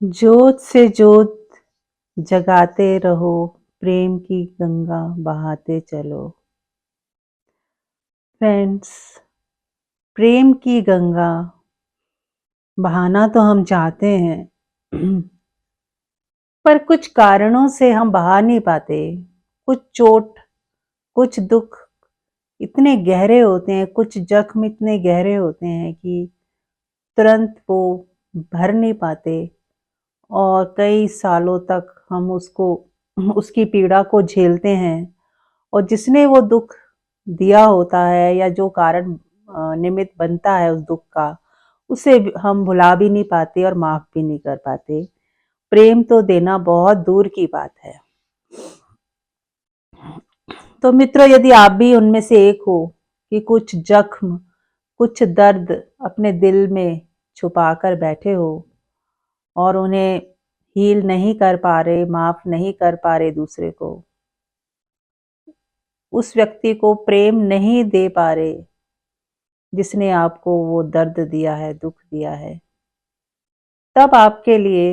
जोत से जोत जगाते रहो, प्रेम की गंगा बहाते चलो। फ्रेंड्स, प्रेम की गंगा बहाना तो हम चाहते हैं पर कुछ कारणों से हम बहा नहीं पाते। कुछ चोट, कुछ दुख इतने गहरे होते हैं, कुछ जख्म इतने गहरे होते हैं कि तुरंत वो भर नहीं पाते और कई सालों तक हम उसकी पीड़ा को झेलते हैं। और जिसने वो दुख दिया होता है या जो कारण निमित्त बनता है उस दुख का, उसे हम भुला भी नहीं पाते और माफ भी नहीं कर पाते। प्रेम तो देना बहुत दूर की बात है। तो मित्रों, यदि आप भी उनमें से एक हो कि कुछ जख्म, कुछ दर्द अपने दिल में छुपा कर बैठे हो और उन्हें हील नहीं कर पा रहे, माफ नहीं कर पा रहे, दूसरे को, उस व्यक्ति को प्रेम नहीं दे पा रहे जिसने आपको वो दर्द दिया है, दुख दिया है, तब आपके लिए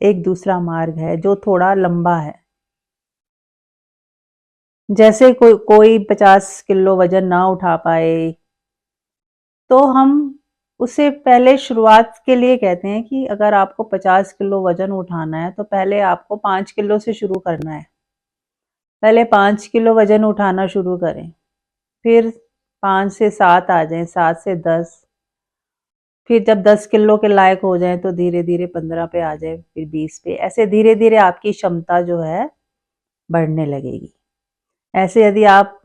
एक दूसरा मार्ग है जो थोड़ा लंबा है। जैसे कोई 50 किलो वजन ना उठा पाए तो हम उसे पहले शुरुआत के लिए कहते हैं कि अगर आपको 50 किलो वजन उठाना है तो पहले आपको 5 किलो से शुरू करना है। पहले 5 किलो वजन उठाना शुरू करें, फिर 5 से 7 आ जाएं, 7 से 10, फिर जब 10 किलो के लायक हो जाएं तो धीरे धीरे 15 पे आ जाए, फिर 20 पे। ऐसे धीरे धीरे आपकी क्षमता जो है बढ़ने लगेगी। ऐसे यदि आप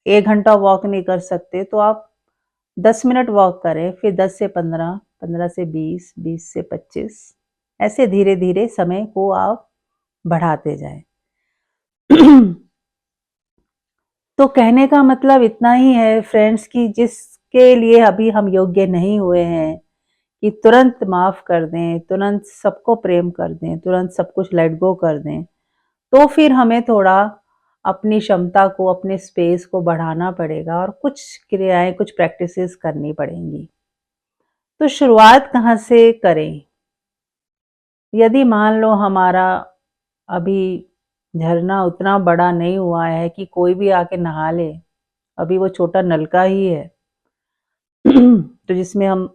1 घंटा वॉक नहीं कर सकते तो आप 10 मिनट वॉक करें, फिर 10 से 15, 15 से 20, 20 से 25, ऐसे धीरे धीरे समय को आप बढ़ाते जाएं। तो कहने का मतलब इतना ही है फ्रेंड्स कि जिसके लिए अभी हम योग्य नहीं हुए हैं कि तुरंत माफ कर दें, तुरंत सबको प्रेम कर दें, तुरंत सब कुछ लेट गो कर दें, तो फिर हमें थोड़ा अपनी क्षमता को, अपने स्पेस को बढ़ाना पड़ेगा और कुछ क्रियाएं, कुछ प्रैक्टिसेस करनी पड़ेंगी। तो शुरुआत कहाँ से करें? यदि मान लो हमारा अभी झरना उतना बड़ा नहीं हुआ है कि कोई भी आके नहा ले, अभी वो छोटा नलका ही है तो जिसमें हम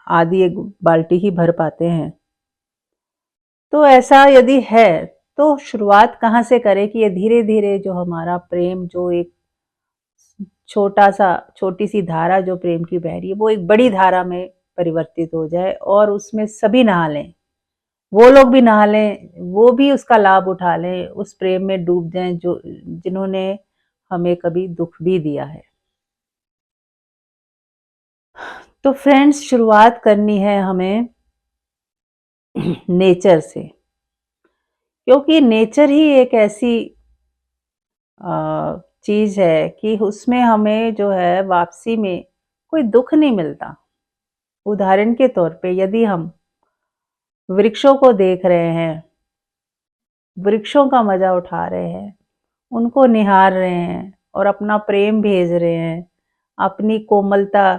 आधी एक बाल्टी ही भर पाते हैं। तो ऐसा यदि है तो शुरुआत कहाँ से करें कि ये धीरे धीरे जो हमारा प्रेम, जो एक छोटी सी धारा जो प्रेम की बह रही है, वो एक बड़ी धारा में परिवर्तित हो जाए और उसमें सभी नहा लें, वो लोग भी नहा लें, वो भी उसका लाभ उठा लें, उस प्रेम में डूब जाएं जो जिन्होंने हमें कभी दुख भी दिया है। तो फ्रेंड्स, शुरुआत करनी है हमें नेचर से, क्योंकि नेचर ही एक ऐसी चीज है कि उसमें हमें जो है वापसी में कोई दुख नहीं मिलता। उदाहरण के तौर पे यदि हम वृक्षों को देख रहे हैं, वृक्षों का मजा उठा रहे हैं, उनको निहार रहे हैं और अपना प्रेम भेज रहे हैं, अपनी कोमलता,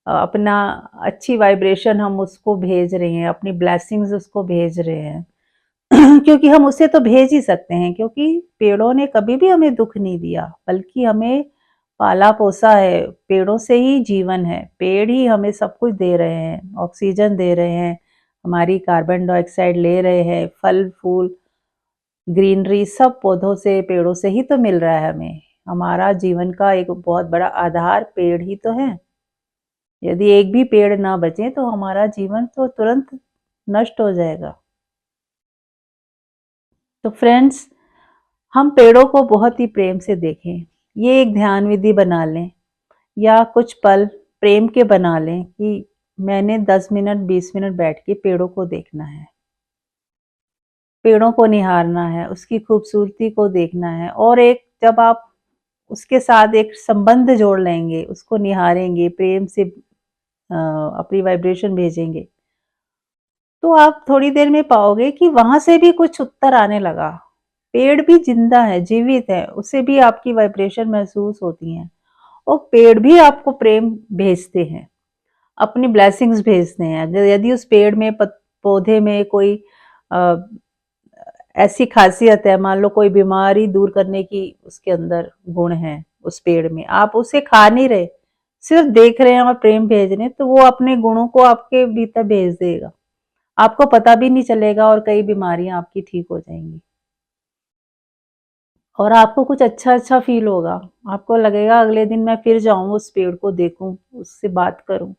अपना अच्छी वाइब्रेशन हम उसको भेज रहे हैं, अपनी ब्लेसिंग्स उसको भेज रहे हैं क्योंकि हम उसे तो भेज ही सकते हैं, क्योंकि पेड़ों ने कभी भी हमें दुख नहीं दिया, बल्कि हमें पाला पोसा है। पेड़ों से ही जीवन है, पेड़ ही हमें सब कुछ दे रहे हैं, ऑक्सीजन दे रहे हैं, हमारी कार्बन डाइऑक्साइड ले रहे हैं, फल फूल, ग्रीनरी सब पौधों से, पेड़ों से ही तो मिल रहा है हमें। हमारा जीवन का एक बहुत बड़ा आधार पेड़ ही तो है। यदि एक भी पेड़ ना बचे तो हमारा जीवन तो तुरंत नष्ट हो जाएगा। तो फ्रेंड्स, हम पेड़ों को बहुत ही प्रेम से देखें, ये एक ध्यान विधि बना लें या कुछ पल प्रेम के बना लें कि मैंने 10 मिनट 20 मिनट बैठ के पेड़ों को देखना है, पेड़ों को निहारना है, उसकी खूबसूरती को देखना है। और एक जब आप उसके साथ एक संबंध जोड़ लेंगे, उसको निहारेंगे, प्रेम से अपनी वाइब्रेशन भेजेंगे, तो आप थोड़ी देर में पाओगे कि वहां से भी कुछ उत्तर आने लगा। पेड़ भी जिंदा है, जीवित है, उसे भी आपकी वाइब्रेशन महसूस होती है और पेड़ भी आपको प्रेम भेजते हैं, अपनी ब्लेसिंग्स भेजते हैं। अगर यदि उस पेड़ में पौधे में कोई ऐसी खासियत है, मान लो कोई बीमारी दूर करने की उसके अंदर गुण है उस पेड़ में, आप उसे खा नहीं रहे, सिर्फ देख रहे हैं और प्रेम भेज रहे हैं, तो वो अपने गुणों को आपके भीतर भेज देगा, आपको पता भी नहीं चलेगा और कई बीमारियां आपकी ठीक हो जाएंगी। और आपको कुछ अच्छा अच्छा फील होगा, आपको लगेगा अगले दिन मैं फिर जाऊं उस पेड़ को देखूं, उससे बात करूं,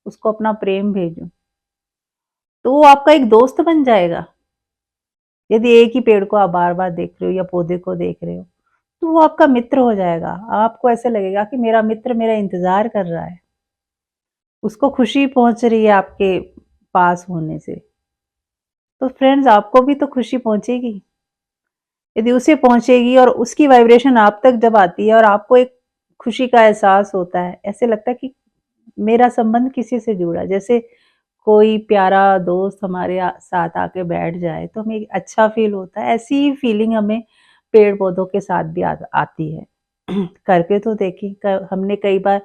उसको अपना प्रेम भेजूं, तो वो आपका एक दोस्त बन जाएगा। यदि एक ही पेड़ को आप बार बार देख रहे हो या पौधे को देख रहे हो, तो वो आपका मित्र हो जाएगा। आपको ऐसे लगेगा कि मेरा मित्र मेरा इंतजार कर रहा है, उसको खुशी पहुंच रही है आपके पास होने से, तो फ्रेंड्स आपको भी तो खुशी पहुंचेगी। यदि उसे पहुंचेगी और उसकी वाइब्रेशन आप तक जब आती है और आपको एक खुशी का एहसास होता है, ऐसे लगता है कि मेरा संबंध किसी से जुड़ा, जैसे कोई प्यारा दोस्त हमारे साथ आके बैठ जाए तो हमें अच्छा फील होता है। ऐसी ही फीलिंग हमें पेड़ पौधों के साथ भी आती है। करके तो देखी, हमने कई बार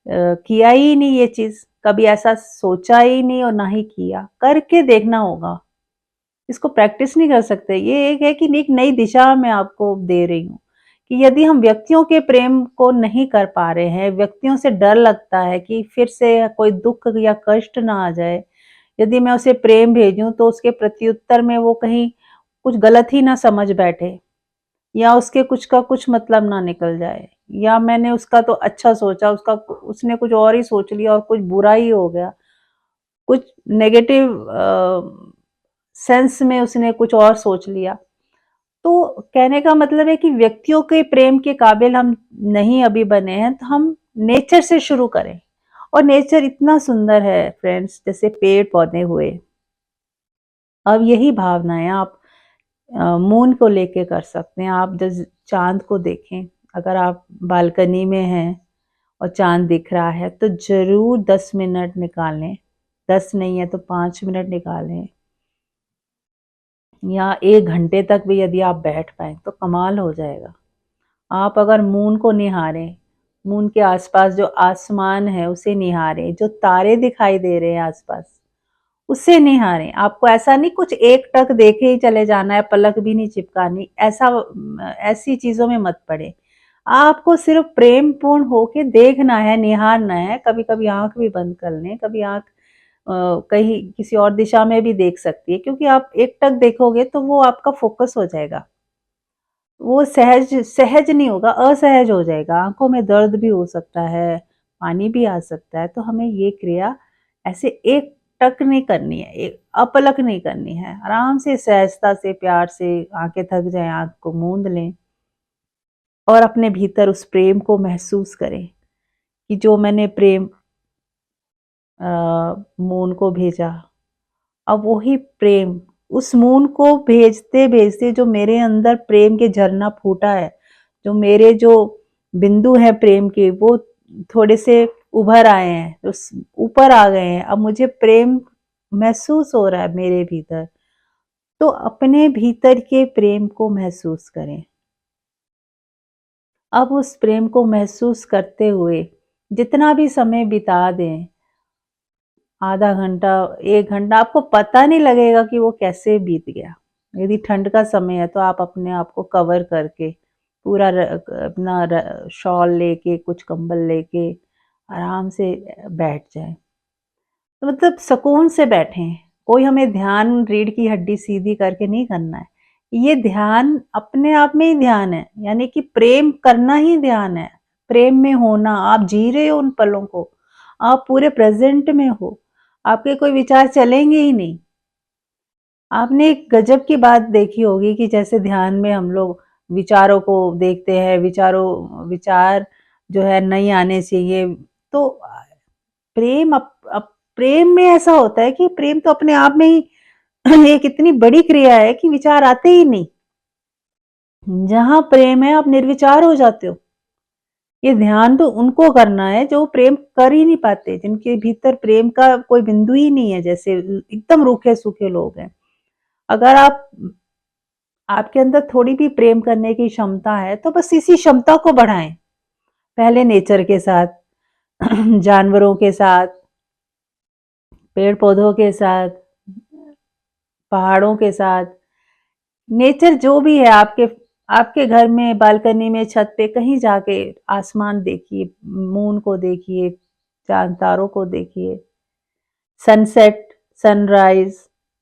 किया ही नहीं ये चीज, कभी ऐसा सोचा ही नहीं और ना ही किया, करके देखना होगा। इसको प्रैक्टिस नहीं कर सकते। ये एक है कि एक नई दिशा मैं आपको दे रही हूँ कि यदि हम व्यक्तियों के प्रेम को नहीं कर पा रहे हैं, व्यक्तियों से डर लगता है कि फिर से कोई दुख या कष्ट ना आ जाए, यदि मैं उसे प्रेम भेजूं तो उसके प्रत्युत्तर में वो कहीं कुछ गलत ही ना समझ बैठे, या उसके कुछ का कुछ मतलब ना निकल जाए, या मैंने उसका तो अच्छा सोचा, उसका उसने कुछ और ही सोच लिया और कुछ बुरा ही हो गया, कुछ नेगेटिव सेंस में उसने कुछ और सोच लिया। तो कहने का मतलब है कि व्यक्तियों के प्रेम के काबिल हम नहीं अभी बने हैं, तो हम नेचर से शुरू करें। और नेचर इतना सुंदर है फ्रेंड्स, जैसे पेड़ पौधे हुए। अब यही भावनाएं आप मून को लेके कर सकते हैं। आप जब चांद को देखें, अगर आप बालकनी में हैं और चांद दिख रहा है, तो जरूर 10 मिनट निकालें, 10 नहीं है तो 5 मिनट निकालें, या 1 घंटे तक भी यदि आप बैठ पाए तो कमाल हो जाएगा। आप अगर मून को निहारें, मून के आसपास जो आसमान है उसे निहारें, जो तारे दिखाई दे रहे हैं आसपास उसे निहारें। आपको ऐसा नहीं कुछ एक टक देखे ही चले जाना है, पलक भी नहीं चिपकानी, ऐसी चीजों में मत पड़े। आपको सिर्फ प्रेम पूर्ण होके देखना है, निहारना है। कभी कभी आंख भी बंद कर लें, कभी आंख कहीं किसी और दिशा में भी देख सकती है, क्योंकि आप एक टक देखोगे तो वो आपका फोकस हो जाएगा, वो सहज सहज नहीं होगा, असहज हो जाएगा, आंखों में दर्द भी हो सकता है, पानी भी आ सकता है। तो हमें ये क्रिया ऐसे एक टक नहीं करनी है, एक अपलक नहीं करनी है, आराम से सहजता से प्यार से, आंखें थक जाए आंख को मूंद लें और अपने भीतर उस प्रेम को महसूस करें कि जो मैंने प्रेम मून को भेजा, अब वही प्रेम उस मून को भेजते भेजते जो मेरे अंदर प्रेम के झरना फूटा है, जो मेरे जो बिंदु हैं प्रेम के, वो थोड़े से उभर आए हैं, तो ऊपर आ गए हैं, अब मुझे प्रेम महसूस हो रहा है मेरे भीतर। तो अपने भीतर के प्रेम को महसूस करें। अब उस प्रेम को महसूस करते हुए जितना भी समय बिता दें, आधा घंटा, 1 घंटा, आपको पता नहीं लगेगा कि वो कैसे बीत गया। यदि ठंड का समय है तो आप अपने आप को कवर करके पूरा अपना शॉल लेके, कुछ कंबल लेके आराम से बैठ जाएं। तो मतलब सुकून से बैठें। कोई हमें ध्यान रीढ़ की हड्डी सीधी करके नहीं करना है। ये ध्यान अपने आप में ही ध्यान है, यानी कि प्रेम करना ही ध्यान है। प्रेम में होना, आप जी रहे हो उन पलों को, आप पूरे प्रेजेंट में हो, आपके कोई विचार चलेंगे ही नहीं। आपने एक गजब की बात देखी होगी कि जैसे ध्यान में हम लोग विचारों को देखते हैं, विचार जो है नहीं आने चाहिए। तो प्रेम में ऐसा होता है कि प्रेम तो अपने आप में ही एक इतनी बड़ी क्रिया है कि विचार आते ही नहीं। जहां प्रेम है आप निर्विचार हो जाते हो। ये ध्यान तो उनको करना है जो प्रेम कर ही नहीं पाते, जिनके भीतर प्रेम का कोई बिंदु ही नहीं है, जैसे एकदम रूखे सूखे लोग हैं। अगर आपके अंदर थोड़ी भी प्रेम करने की क्षमता है तो बस इसी क्षमता को बढ़ाएं। पहले नेचर के साथ, जानवरों के साथ, पेड़ पौधों के साथ, पहाड़ों के साथ, नेचर जो भी है आपके आपके घर में, बालकनी में, छत पे कहीं जाके आसमान देखिए, मून को देखिए, चांद तारों को देखिए, सनसेट, सनराइज,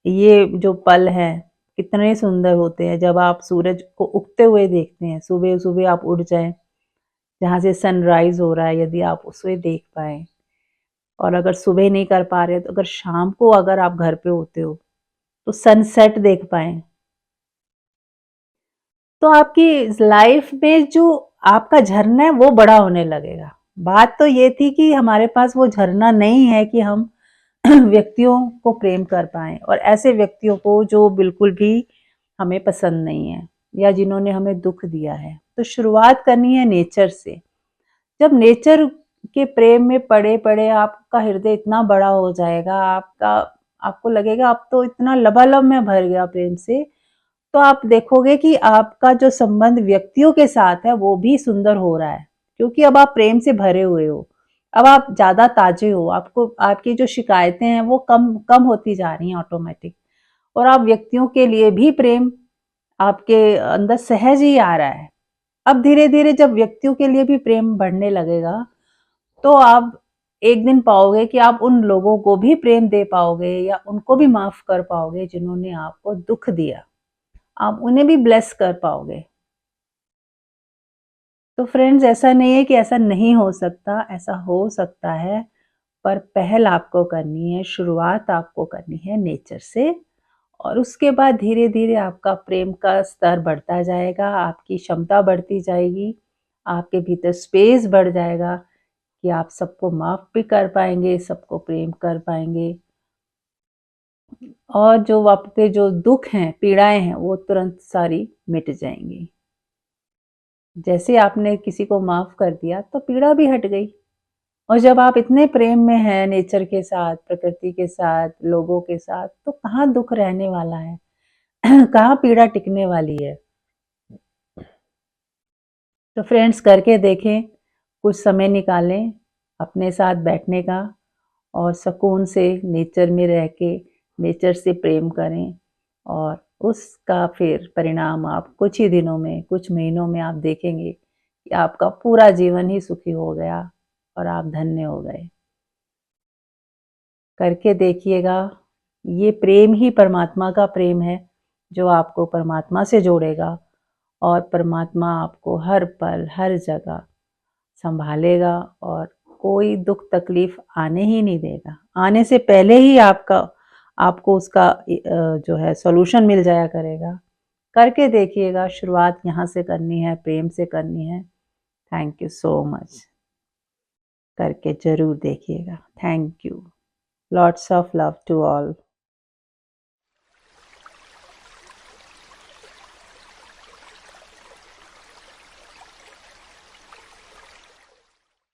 ये जो पल हैं कितने सुंदर होते हैं जब आप सूरज को उगते हुए देखते हैं। सुबह सुबह आप उठ जाएं, जहाँ से सनराइज हो रहा है, यदि आप उसे देख पाए, और अगर सुबह नहीं कर पा रहे तो अगर शाम को अगर आप घर पे होते हो तो सनसेट देख पाए, तो आपकी लाइफ में जो आपका झरना है वो बड़ा होने लगेगा। बात तो ये थी कि हमारे पास वो झरना नहीं है कि हम व्यक्तियों को प्रेम कर पाएं, और ऐसे व्यक्तियों को जो बिल्कुल भी हमें पसंद नहीं है या जिन्होंने हमें दुख दिया है। तो शुरुआत करनी है नेचर से। जब नेचर के प्रेम में पड़े पड़े आपका हृदय इतना बड़ा हो जाएगा, आपको लगेगा अब तो इतना लबालब में भर गया प्रेम से, तो आप देखोगे कि आपका जो संबंध व्यक्तियों के साथ है वो भी सुंदर हो रहा है, क्योंकि अब आप प्रेम से भरे हुए हो। अब आप ज्यादा ताजे हो, आपको आपकी जो शिकायतें हैं वो कम कम होती जा रही हैं ऑटोमेटिक, और आप व्यक्तियों के लिए भी प्रेम आपके अंदर सहज ही आ रहा है। अब धीरे धीरे जब व्यक्तियों के लिए भी प्रेम बढ़ने लगेगा, तो आप एक दिन पाओगे कि आप उन लोगों को भी प्रेम दे पाओगे या उनको भी माफ कर पाओगे जिन्होंने आपको दुख दिया, आप उन्हें भी ब्लेस कर पाओगे। तो फ्रेंड्स, ऐसा नहीं है कि ऐसा नहीं हो सकता, ऐसा हो सकता है, पर पहल आपको करनी है, शुरुआत आपको करनी है नेचर से, और उसके बाद धीरे धीरे आपका प्रेम का स्तर बढ़ता जाएगा, आपकी क्षमता बढ़ती जाएगी, आपके भीतर स्पेस बढ़ जाएगा कि आप सबको माफ भी कर पाएंगे, सबको प्रेम कर पाएंगे, और जो आपके जो दुख हैं, पीड़ाएं हैं, वो तुरंत सारी मिट जाएंगी। जैसे आपने किसी को माफ कर दिया तो पीड़ा भी हट गई। और जब आप इतने प्रेम में हैं नेचर के साथ, प्रकृति के साथ, लोगों के साथ, तो कहाँ दुख रहने वाला है कहाँ पीड़ा टिकने वाली है। तो फ्रेंड्स, करके देखें, कुछ समय निकालें अपने साथ बैठने का, और सुकून से नेचर में रह के नेचर से प्रेम करें, और उसका फिर परिणाम आप कुछ ही दिनों में, कुछ महीनों में आप देखेंगे कि आपका पूरा जीवन ही सुखी हो गया और आप धन्य हो गए। करके देखिएगा, ये प्रेम ही परमात्मा का प्रेम है जो आपको परमात्मा से जोड़ेगा, और परमात्मा आपको हर पल हर जगह संभालेगा, और कोई दुख तकलीफ आने ही नहीं देगा। आने से पहले ही आपको उसका जो है सॉल्यूशन मिल जाया करेगा। करके देखिएगा, शुरुआत यहाँ से करनी है, प्रेम से करनी है। Thank you so much. करके जरूर देखिएगा। Thank you. Lots of love to all.